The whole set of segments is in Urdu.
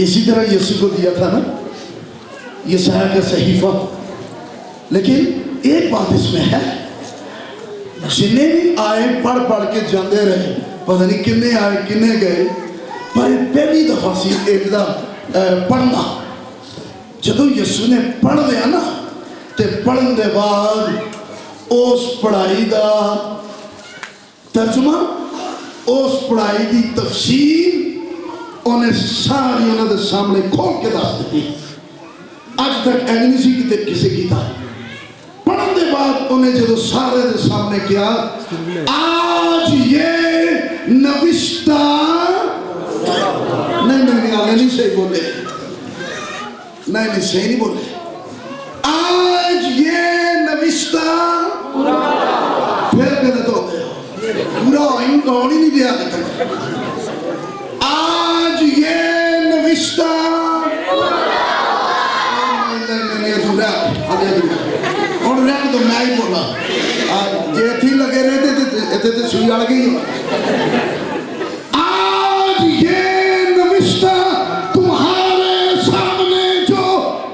اسی طرح یسوع کو دیا تھا نا یسایہ کا صحیفہ. لیکن ایک بات اس میں ہے, جنہیں بھی آئے پڑھ کے جاندے رہے, پتہ نہیں کنے آئے کنے گئے, پر پہلی دفعہ سی ایک دا پڑھنا. جدو یسوع نے پڑھ دیا نا تے پڑھن دے بعد اس پڑھائی دا ترجمہ, اس پڑھائی دی تفسیر انہیں ساری انہوں دے سامنے کھول کے دس دیتی. آج تک ایگنی سی کتے کسے کی تھا. پڑھن دے بعد انہیں جدو سارے دے سامنے کیا, آج یہ نوشتہ نہیں آلے نہیں صحیح بولے, نہیں صحیح نہیں بولے, آج یہ نوشتہ پھر غلط ہو گیا, پورا ہوئی نہیں دیا تک. آج یہ نوشتہ اور رہن تو میں ہی بولا, جے تھی لگے رہے تھے سوئی آڑ گئی. آج یہ نوشتہ تمہارے سامنے جو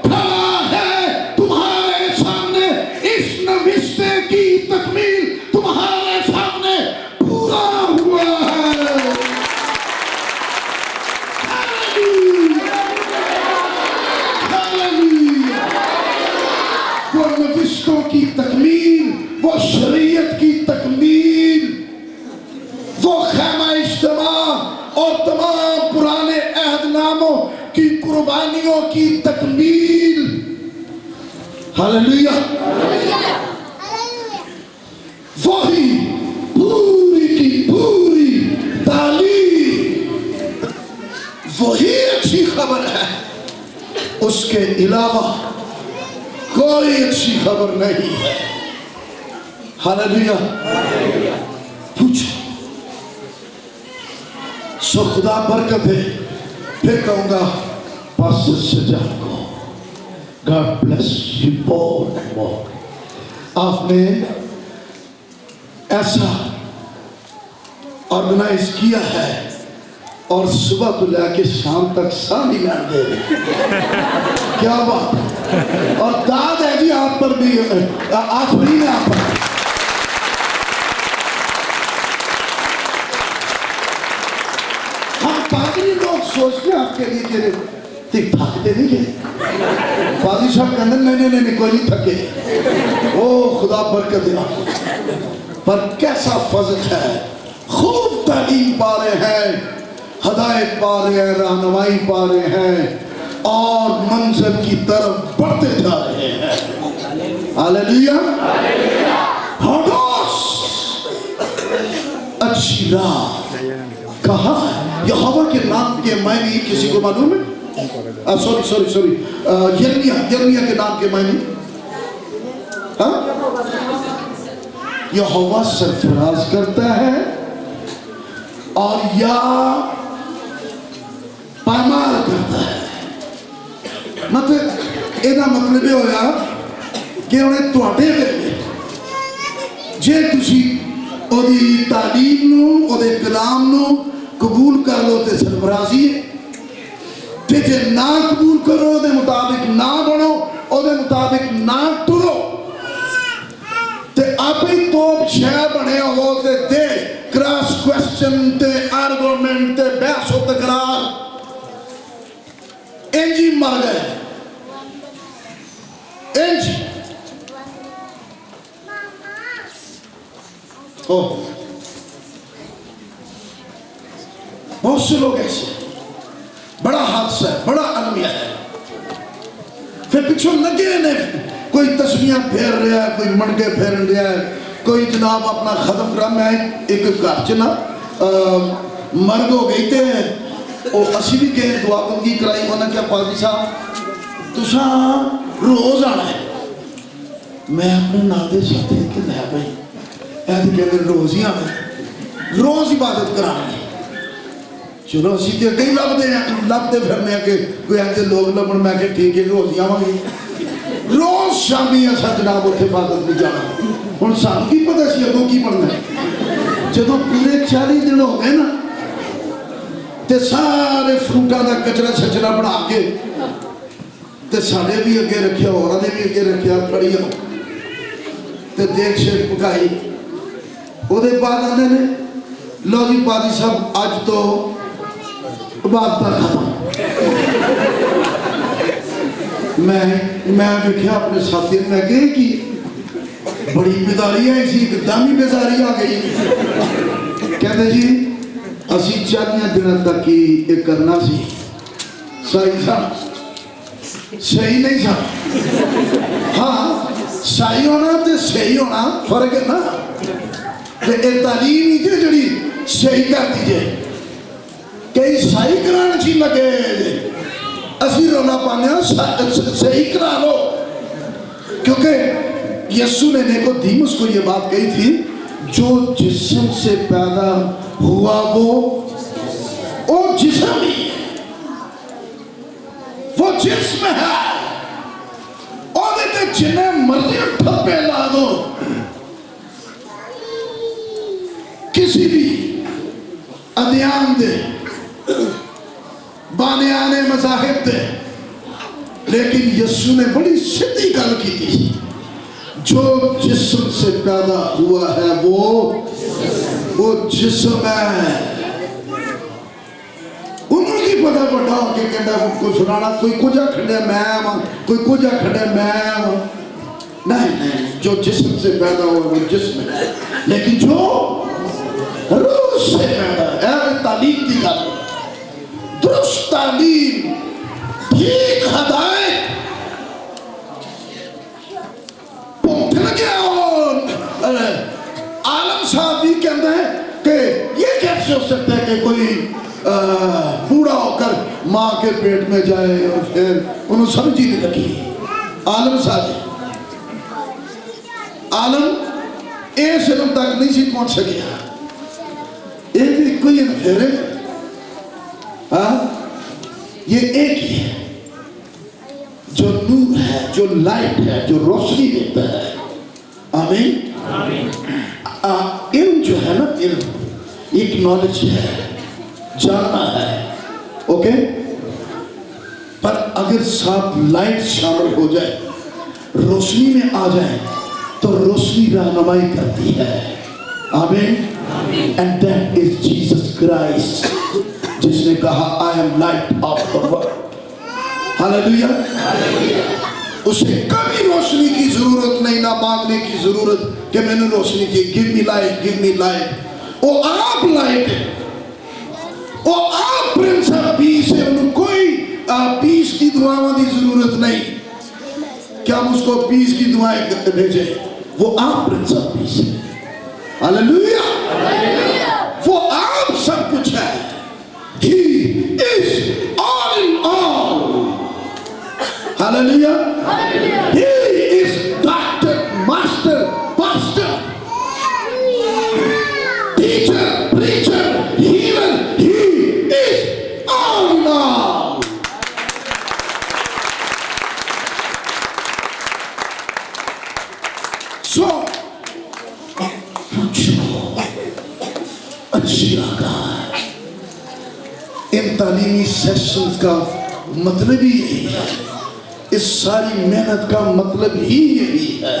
کھڑا ہے, تمہارے سامنے اس نوشتے کی تکمیل تمہارے سامنے پورا ہوا ہے. وہ نوشتوں کی تکمیل, وہ شریعت کی تکمیل, وہ خیمہ اجتماع اور تمام پرانے عہد ناموں کی قربانیوں کی تکمیل. ہاللیلویہ. وہی پوری کی پوری تعلیم, وہی اچھی خبر ہے, اس کے علاوہ کوئی اچھی خبر نہیں ہے. ہاللیلویہ. پوچھو سو خدا برکت ہے. پھر کہوں گا پاسٹر سجاد کو God bless you more and more. آپ نے ایسا آرگنائز کیا ہے اور صبح تو لے کے شام تک سالی لائن دے رہے. کیا بات, اور داد ہے جی آپ پر بھی, آفرین ہے آپ پر. ہم پادری لوگ سوچتے ہیں آپ کے لیے کہ تھکتے نہیں گئے. پادری صاحب کہتے ہیں نہیں کوئی نہیں تھکے. او خدا برکت دے آپ کو. پر کیسا فضل ہے, خوب تعلیم پا رہے ہیں, ہدایت پا رہے ہیں, رہنمائی پا رہے ہیں, اور منزل کی طرف بڑھتے جا رہے ہیں. ہاللیلویہ. ہوڈوس اچھی راہ کہاں ہے؟ یہوہ کے نام کے معنی کسی کو معلوم ہے؟ سوری یرمیہ کے نام کے معنی یہوہ سرفراز کرتا ہے اور یا پامال کرتا ہے. مطلب ایدہ مطلب یہ ہویا کہ انہیں توڑے دے جے تسی او دی تعلیم نو او دے کلام نو قبول کر لو تے سرفرازی ہے, تے جے نہ قبول کرو دے مطابق نہ بڑھو او دے مطابق نہ ٹرو تے آپ ہی توپ شہ بنے ہو تے دے کراس کوئسچن تے آرگومنٹ تے بحث و تقرار انجی مر گئے. انجی بہت سے لوگ ایسے, بڑا حادثہ ہے, بڑا المیہ ہے. پھر پچھو لگے نے کوئی تسمیاں پھیر رہا ہے, کوئی منگے پھیر رہا ہے, کوئی جناب اپنا ختم کرا. میں ایک گھر چنا مرگ ہو گئی تھے, اور اسی بھی گئے دعا بندی کرائی. انہوں نے کیا پادری صاحب تساں روز آنا ہے. میں اپنے نادے ساتھ ہیں کہ لے بھائی ایسے کہتے ہیں روز ہی آنا ہے, روز عبادت کرانا ہے. چلو اسی تے کئی لبدے پھرنے ہیں کہ کوئی ایسے لوگ لبن میں کہ ٹھیک ہے روز ہی آواں گے. روز شامی ایسا جناب اتنے عبادت نہیں جانا. ہن سان کی پتہ سی اگوں کی پڑھنا ہے. جدوں پورے 40 دن ہو گئے نا تے سارے فروٹاں دا کچرا چھچرا بنا کے تے ساڑے بھی اگے رکھیا اور نے بھی اگے رکھیا پڑیا تے دیکھ شیک پکائی او دے بعد آنے نے لو جی پادی صاحب آج تو عبادتہ ختم میں دیکھا اپنے ساتھی میں کہے کہ بڑی بیداری ہے اسی دامی بیزاری آ گئی کہتے جی اسی 40 دنوں تک یہ کرنا سی صحیح تھا صحیح نہیں تھا ہاں صحیح ہونا تے صحیح ہونا فرق ہے نا تے یہ تعلیم ہی جڑی صحیح کر دیجئے کئی صحیح کرانا چاہیے لگے اسی رونا پانے ہیں صحیح کرا لو کیونکہ یسوع نے نیکودیمس کو یہ بات کہی تھی جو جسم سے پیدا ہوا وہ جسم ہی ہے وہ جسم ہے اور دیتے جنہیں مرضی ٹھپے لا دو کسی بھی ادیان دے بانیانے مذاہب دے لیکن یسوع نے بڑی سیدھی گل کی تھی جو جسم سے پیدا ہوا ہے وہ جسم ہے انہوں کی پتہ بڑھا ہو کہ کہنا کوئی سنانا کوئی کجا کھڑے میں کوئی کجا کھڑے میں نہیں جو جسم سے پیدا ہوا وہ جسم ہے لیکن جو روح سے پیدا ہے تعلیم کی گل درست تعلیم ٹھیک ہدایت پونکھ لگیا اور عالم صاحب بھی کہتا ہے کہ یہ کیسے ہو سکتا ہے کہ کوئی بوڑھا ہو کر ماں کے پیٹ میں جائے اور پھر انہوں سمجھی نہیں لگی عالم صاحب عالم اس علم تک نہیں سی پہنچ سکیا یہ بھی کوئی انفیرے یہ ایک ہی ہے جو نور ہے جو لائٹ ہے جو روشنی دیتا ہے آمین علم جو ہے نا علم ایک نالج ہے جاننا ہے اوکے پر اگر ساتھ لائٹ شامل ہو جائے روشنی میں آ جائے تو روشنی رہنمائی کرتی ہے آمین and that is Jesus Christ جس نے کہا I am light of the world hallelujah اسے کبھی روشنی کی ضرورت نہیں نہ مانگنے کی ضرورت کہ میں نے روشنی کی give me light وہ آپ لائٹ ہے وہ آپ پرنس آف پیس ہے انہوں کوئی پیس کی دعاوں کی ضرورت نہیں کیا ہم اس کو پیس کی دعائیں بھیجیں وہ آپ پرنس آف پیس ہے ہاللویہ وہ آپ سب کچھ ہے He is all in all hallelujah He is doctor, master, pastor, teacher, preacher, healer. He is all in all. So اچھی آگاہ ان تعلیمی سیشنز کا مطلب ہی یہی ہے اس ساری محنت کا مطلب ہی یہی ہے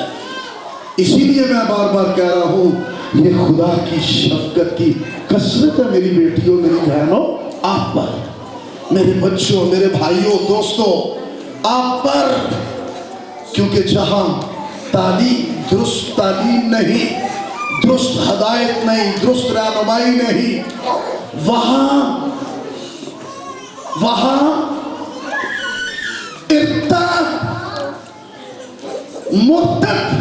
اسی لیے میں بار بار کہہ رہا ہوں یہ خدا کی شفقت کی کثرت ہے میری بیٹیوں میری بہنوں آپ پر میرے بچوں میرے بھائیوں دوستوں آپ پر کیونکہ جہاں تعلیم درست تعلیم نہیں درست ہدایت نہیں درست رہنمائی نہیں وہاں ارتاد مرتد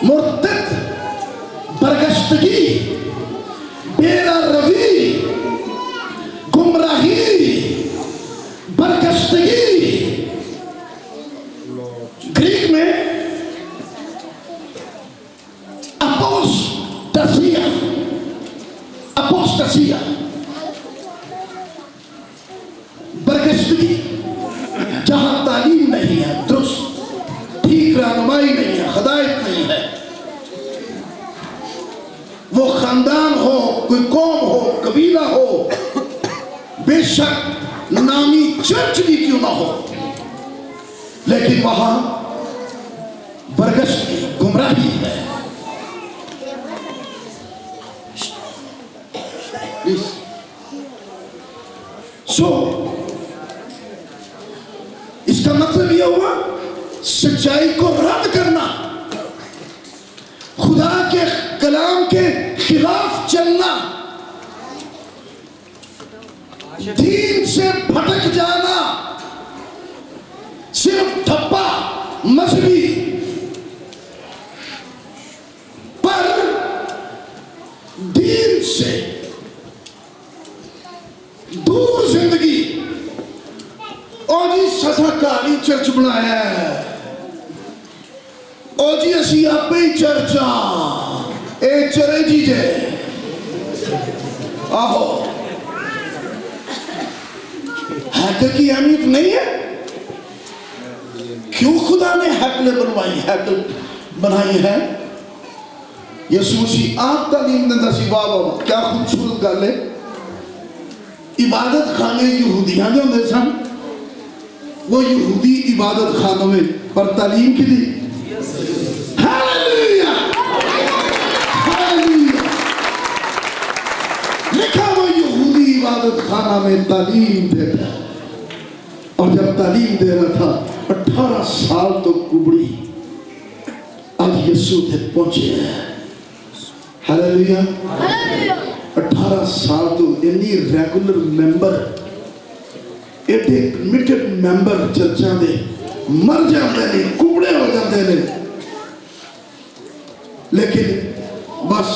مرتد برگشتگی بیرا روی گمراہی برگشتگی گریک میں اپوسٹاسیا برگشتگی جہاں تعلیم نہیں ہے درست ٹھیک رہنمائی نہیں ہے ہدایت نہیں ہے وہ خاندان ہو، کوئی قوم ہو، قبیلہ ہو، بے شک نامی چرچ بھی کیوں نہ ہو، لیکن وہاں برگشت کی گمراہی ہے. سو اس کا مطلب یہ ہوا سچائی کو رد کرنا، خدا کے کلام کے خلاف چلنا، دین سے بھٹک جانا، صرف ٹھپا مذہبی پر دین سے دور زندگی. اور جی سسا کاری چرچ بنایا ہے، اور جی اسی آپ ہی چرچا اے چرے جی جے آہو. ہیکل کی اہمیت نہیں ہے؟ کیوں خدا نے ہیکل بنائی ہے؟ یسوع مسیح آپ تعلیم دندہ سی بابا کیا خوبصورت گل ہے. عبادت خانے یہودیاں دے ہوندے سن، وہ یہودی عبادت خانوں میں پر تعلیم کی دی. Hallelujah hallelujah. لکھا وہ یہودی عبادت خانہ میں تعلیم دیتا ہے، اور جب تعلیم دے رہا تھا 18 سال تو کبڑی اب یسوع تک پہنچے ہیں. ہاللویا. 18 سال تو انی ریگولر ممبر ایڈے کمیٹڈ ممبر چرچاں دے مر جاندے نے، کبڑے ہو جاندے نے، لیکن بس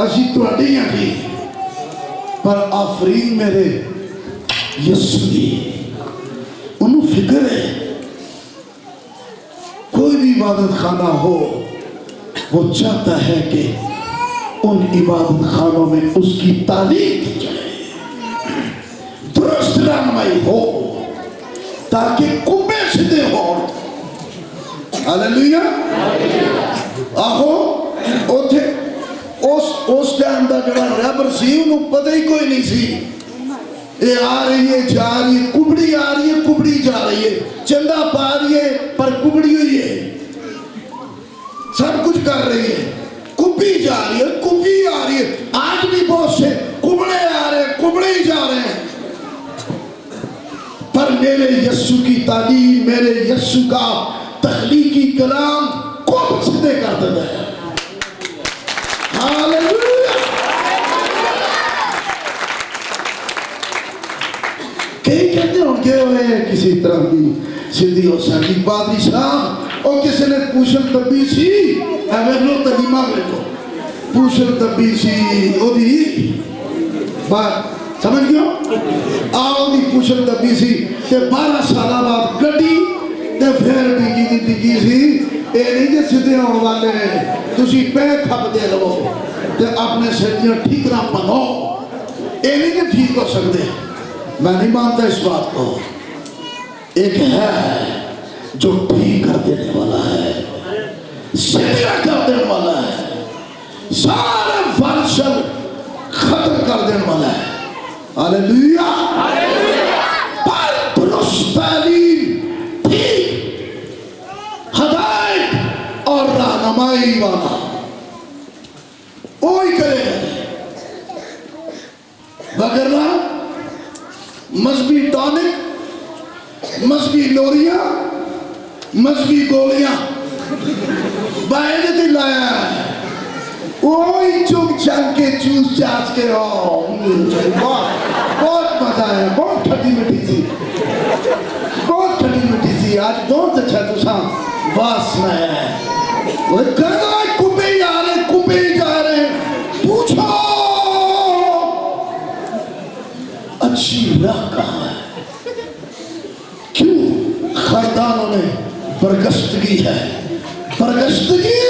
اسی تواڈیاں کی پر آفرین میرے یسوع دی انہوں فکر ہے کوئی بھی عبادت خانہ ہو وہ چاہتا ہے کہ ان عبادت خانوں میں اس کی تعلیم دی جائے، درست رہنمائی ہو تاکہ کبے سدھے ہوں. Hallelujah. Ahu us time the جڑا ریبر سی انہوں پتہ ہی کوئی نہیں سی. یہ آ رہی ہے جا رہی ہے، کبڑی آ رہی ہے کبڑی جا رہی ہے، چندہ پا رہی ہے پر کبڑی ہوئی ہے، سب کچھ کر رہی ہے، کبھی جا رہی ہے کبھی آ رہی ہے. آج بھی بہت سے کبڑے آ رہے ہیں کبڑے ہی جا رہے ہیں، پر میرے یسوع کی تعلیم، میرے یسوع کا تخلیقی کلام کو سدھے کر دیتا ہے. ہاللویا. کئی کہتے ہیں کہ ہوئے کسی طرح کی سدھی ہو سکی بادری صاحب اور کسی نے پوچھل تبی سی ایوے لو تلیمہ بیٹھو پوچھل تبی سی او دی بات سمجھ گیا آؤ دی پوچھل تبی سی تے 12 سالہ بعد گڑی تے پھر ڈگی سی اے نہیں جے سدھے ہونے والے تسی پہ کھپ دے لو تے اپنے سیدیاں ٹھیک نہ پنو اے نہیں جے ٹھیک ہو سکتے. میں نہیں مانتا اس بات کو. ایک ہے جو ٹھیک کر دینے والا ہے، سیدھا کر دینے والا ہے، سارے فالشل ختم کر دینے والا ہے. ہاللویا. پر درست تعلیم، ٹھیک ہدایت اور رہنمائی والا وہی کرے گا. وغیرہ مذہبی ٹانک، مذہبی لوریاں، مذہبی گولیاں بائیں دل لایا ہے، وہی چک چک کے چوس چاس کے بہت مزہ ہے. بہت کھٹی مٹی سی، بہت کھٹی مٹی سی. آج بہت اچھا تساں واس میں ہے وہ کہنا ہے کبے ہی آ رہے کبے ہی جا رہے. پوچھو اچھی راہ کہاں ہے؟ کیوں خاندانوں نے برگشتگی ہے؟ برگشتگی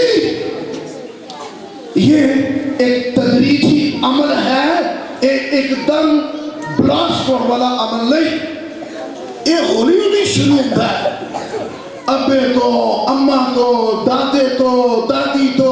یہ ایک تدریجی عمل ہے، ایک دم بلاسٹ ہونے والا عمل نہیں. یہ ہولی ہولی شروع ہوتا ہے. ابے تو، اماں تو، دادے تو، دادی تو،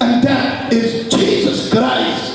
And that is Jesus Christ.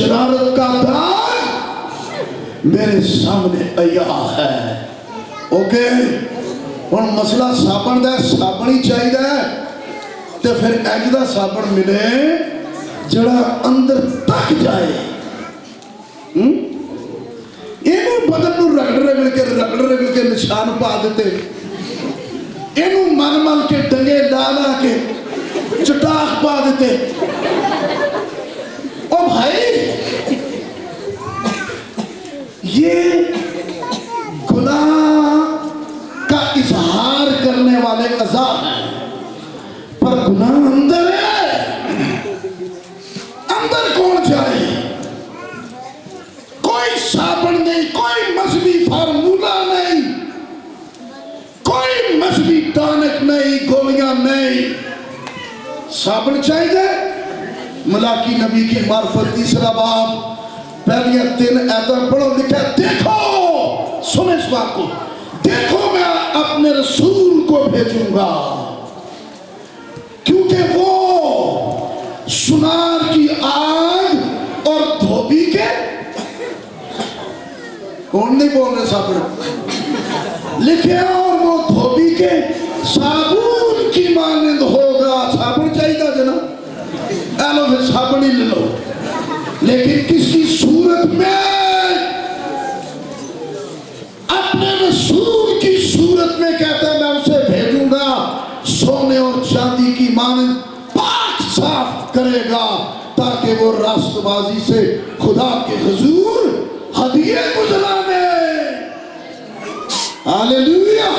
شرارت کا داغ میرے سامنے عیاں ہے. اوکے ہن مسئلہ صابن دا صابن ہی چاہیے تے پھر انج دا صابن ملے جڑا اندر تک جائے. اینو بدن نو رگڑ کے نشان پا دیتے, اینو من کے ڈنگے لا کے چٹاخ پا دیتے. او بھائی یہ گناہ کا اظہار کرنے والے اعضاء ہیں, پر گناہ اندر ہے. اندر کون جائے؟ کوئی صابن نہیں, کوئی مذہبی فارمولہ نہیں, کوئی مذہبی ٹانک نہیں, گولیاں نہیں. صابن چاہیے. ملاکی نبی کی معرفت 3 باب پہلیاں 3 آیتیں پڑھو, لکھا دیکھو, سنیں اس بات کو, دیکھو میں اپنے رسول کو بھیجوں گا کیونکہ وہ سنار کی آگ اور دھوبی کے کون نہیں بول رہے صابن لکھے, اور وہ دھوبی کے صابن کی مانند ہوگا. صابن چاہیے تھا جناب, لو پھر صابن ہی لے لو, لیکن کس کی صورت میں؟ اپنے رسول کی صورت میں. کہتا ہے میں اسے بھیجوں گا سونے اور چاندی کی مانند پاک صاف کرے گا تاکہ وہ راست بازی سے خدا کے حضور ہدیے گزرانے. ہاللیلویہ.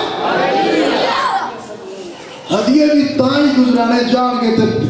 ہدیے بھی تائیں گزرانے جان کے تے